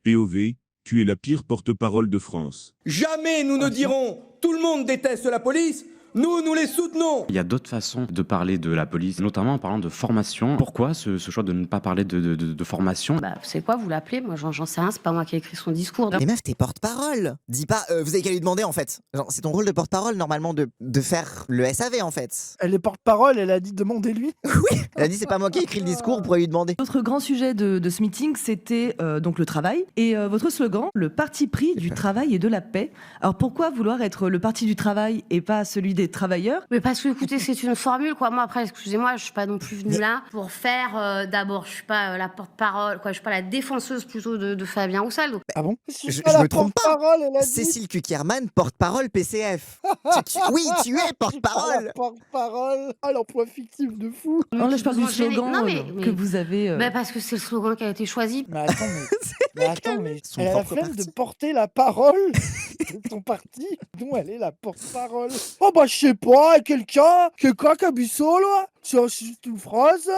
POV, tu es la pire porte-parole de France. Jamais nous ne dirons « tout le monde déteste la police », nous les soutenons. Il y a d'autres façons de parler de la police, notamment en parlant de formation. Pourquoi ce choix de ne pas parler de formation? Bah, c'est quoi, vous l'appelez? Moi, j'en sais rien, c'est pas moi qui ai écrit son discours. Mais meuf, t'es porte-parole. Dis pas, vous avez qu'à lui demander en fait. Genre, c'est ton rôle de porte-parole normalement de faire le SAV en fait. Elle est porte-parole, elle a dit demandez-lui. Oui, elle a dit c'est pas moi qui ai écrit le discours, vous pourrez lui demander. Notre grand sujet de ce meeting, c'était donc le travail. Et votre slogan, le parti pris du travail et de la paix. Alors pourquoi vouloir être le parti du travail et pas celui des travailleurs? Mais parce que, écoutez, c'est une formule, quoi. Moi, après, excusez-moi, je suis pas non plus venue là pour faire, d'abord, je suis pas la porte-parole, quoi. Je suis pas la défenseuse plutôt de Fabien Roussel. Donc... Ah bon? Je Je me trompe pas. Elle a dit. Cécile Cukierman, porte-parole PCF. Oui, tu es porte-parole. Porte-parole. Ah, l'emploi fictif de fou. Non, là, je parle du Vous en gênez. slogan Non, mais- que vous avez. Bah, parce que c'est le slogan qui a été choisi. Mais attends, mais Son elle a la propre flemme de parti. porter la parole de ton parti, dont elle est la porte-parole. Oh bah je sais pas, quelqu'un qui a bu ça là? C'est juste une phrase?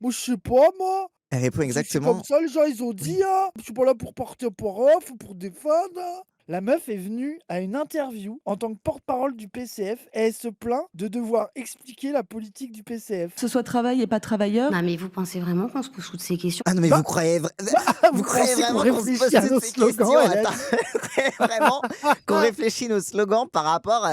Moi je sais pas moi. Elle répond C'est exactement. comme ça les gens ils ont dit, hein. Je suis pas là pour porter parole, faut pour défendre. Hein. La meuf est venue à une interview en tant que porte-parole du PCF et elle se plaint de devoir expliquer la politique du PCF. Que ce soit travail et pas travailleur. Non, mais vous pensez vraiment qu'on se pose toutes ces questions? Ah non mais Bah, vous croyez vous croyez pensez qu'on vraiment qu'on se réfléchit pose à toutes nos ces slogans, questions? elle a Attends, vous croyez vraiment qu'on réfléchit nos slogans par rapport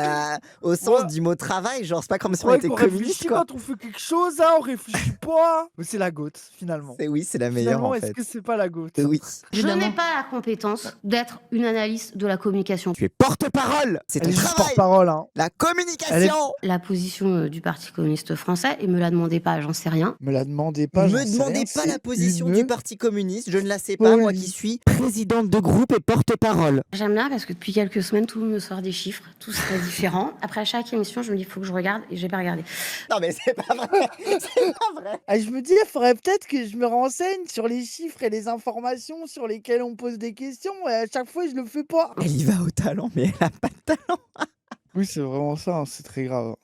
au sens Ouais. du mot travail? Genre c'est pas comme si on Ouais, était qu'on communiste réfléchit quoi. quand on fait quelque chose, hein, on réfléchit pas. Mais c'est la goutte, finalement. Oui, c'est la meilleure Finalement, en est-ce fait. que c'est pas la goutte? Oui. Je Évidemment. n'ai pas la compétence d'être une analyste de la communication. Tu es porte-parole. C'est Elle ton est juste travail. porte-parole, hein. La communication. La position du Parti communiste français, et me la demandez pas, j'en sais rien. Me la demandez pas. Ne j'en me sais demandez rien, pas c'est la position une du Parti communiste, je ne la sais pas, moi qui suis présidente de groupe et porte-parole. J'aime bien parce que depuis quelques semaines, tout le monde me sort des chiffres, tout serait différent. Après chaque émission, je me dis, il faut que je regarde, et j'ai pas regardé. Non mais c'est pas vrai. C'est pas vrai. Ah, je me dis, il faudrait peut-être que je me renseigne sur les chiffres et les informations sur lesquelles on pose des questions, et à chaque fois, je le fais pas. Elle y va au talent, mais elle a pas de talent. Oui, c'est vraiment ça, hein, c'est très grave.